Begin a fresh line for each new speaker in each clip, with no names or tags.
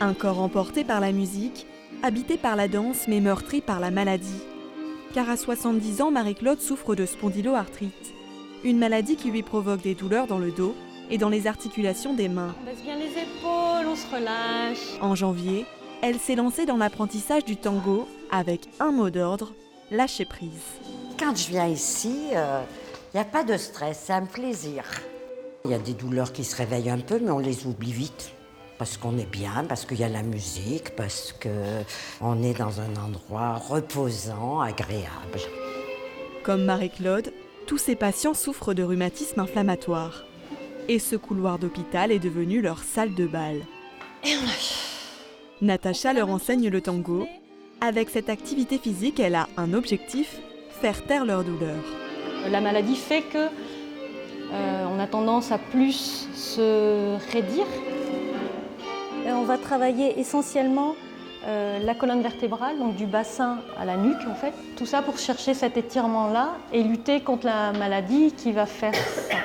Un corps emporté par la musique, habité par la danse mais meurtri par la maladie. Car à 70 ans, Marie-Claude souffre de spondyloarthrite, une maladie qui lui provoque des douleurs dans le dos et dans les articulations des mains.
On baisse bien les épaules, on se relâche.
En janvier, elle s'est lancée dans l'apprentissage du tango avec un mot d'ordre, lâcher prise.
Quand je viens ici, il n'y a pas de stress, c'est un plaisir. Il y a des douleurs qui se réveillent un peu, mais on les oublie vite. Parce qu'on est bien, parce qu'il y a la musique, parce qu'on est dans un endroit reposant, agréable.
Comme Marie-Claude, tous ses patients souffrent de rhumatisme inflammatoire. Et ce couloir d'hôpital est devenu leur salle de bal. Natacha leur enseigne le tango. Avec cette activité physique, elle a un objectif, faire taire leur douleur.
La maladie fait que on a tendance à plus se raidir. On va travailler essentiellement la colonne vertébrale, donc du bassin à la nuque en fait. Tout ça pour chercher cet étirement-là et lutter contre la maladie qui va faire ça.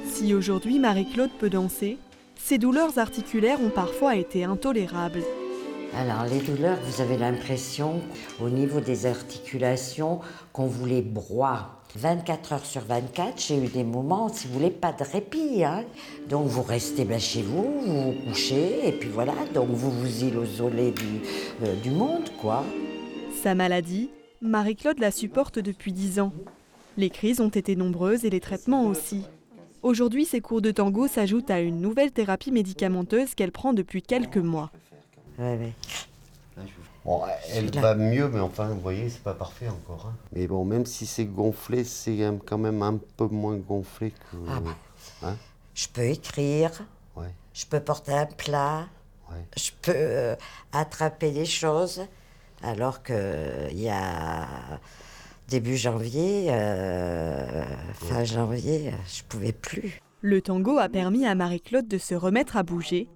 Si aujourd'hui Marie-Claude peut danser, ses douleurs articulaires ont parfois été intolérables.
Alors, les douleurs, vous avez l'impression, au niveau des articulations, qu'on vous les broie. 24 heures sur 24, j'ai eu des moments, si vous voulez, pas de répit. Hein. Donc, vous restez chez vous, vous vous couchez, et puis voilà, donc vous vous isolez du monde, quoi.
Sa maladie, Marie-Claude la supporte depuis 10 ans. Les crises ont été nombreuses et les traitements aussi. Aujourd'hui, ses cours de tango s'ajoutent à une nouvelle thérapie médicamenteuse qu'elle prend depuis quelques mois.
Ouais.
Bon, elle va mieux, mais enfin, vous voyez, c'est pas parfait encore. Hein. Mais bon, même si c'est gonflé, c'est quand même un peu moins gonflé que...
Ah bah,
hein?
Je peux écrire,
Ouais.
je peux porter un plat,
Ouais.
je peux attraper des choses, alors qu'il y a début janvier, fin janvier, je pouvais plus.
Le tango a permis à Marie-Claude de se remettre à bouger.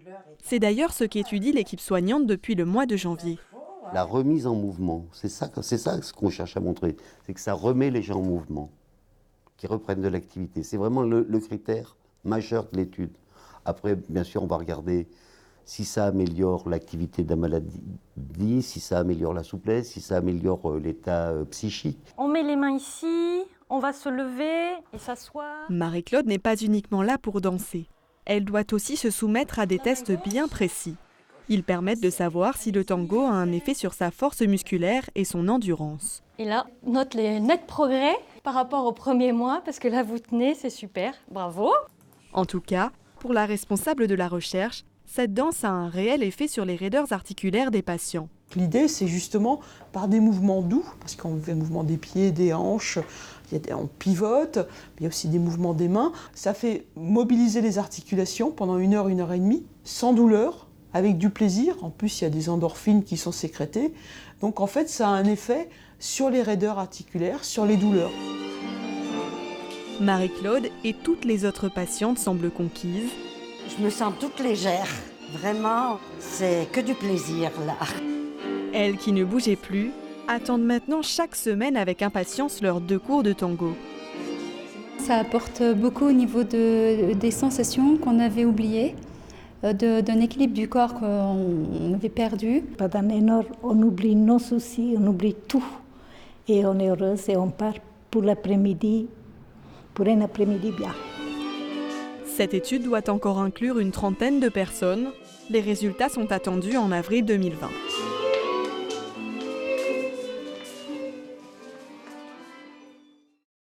C'est d'ailleurs ce qu'étudie l'équipe soignante depuis le mois de janvier.
La remise en mouvement, c'est ça ce qu'on cherche à montrer, c'est que ça remet les gens en mouvement, qu'ils reprennent de l'activité. C'est vraiment le critère majeur de l'étude. Après, bien sûr, on va regarder si ça améliore l'activité de la maladie, si ça améliore la souplesse, si ça améliore l'état psychique.
On met les mains ici, on va se lever et s'asseoir.
Marie-Claude n'est pas uniquement là pour danser. Elle doit aussi se soumettre à des tests bien précis. Ils permettent de savoir si le tango a un effet sur sa force musculaire et son endurance.
Et là, note les nets progrès par rapport au premier mois, parce que là, vous tenez, c'est super. Bravo.
En tout cas, pour la responsable de la recherche, cette danse a un réel effet sur les raideurs articulaires des patients.
L'idée, c'est justement par des mouvements doux, parce qu'on fait le mouvement des pieds, des hanches, on pivote, il y a aussi des mouvements des mains. Ça fait mobiliser les articulations pendant 1 heure et demie, sans douleur, avec du plaisir. En plus, il y a des endorphines qui sont sécrétées. Donc en fait, ça a un effet sur les raideurs articulaires, sur les douleurs.
Marie-Claude et toutes les autres patientes semblent conquises.
Je me sens toute légère. Vraiment, c'est que du plaisir, là.
Elles qui ne bougeaient plus attendent maintenant chaque semaine avec impatience leurs 2 cours de tango.
Ça apporte beaucoup au niveau des sensations qu'on avait oubliées, d'un équilibre du corps qu'on avait perdu.
Pendant 1 heure, on oublie nos soucis, on oublie tout. Et on est heureuse et on part pour l'après-midi, pour un après-midi bien.
Cette étude doit encore inclure une 30aine de personnes. Les résultats sont attendus en avril 2020.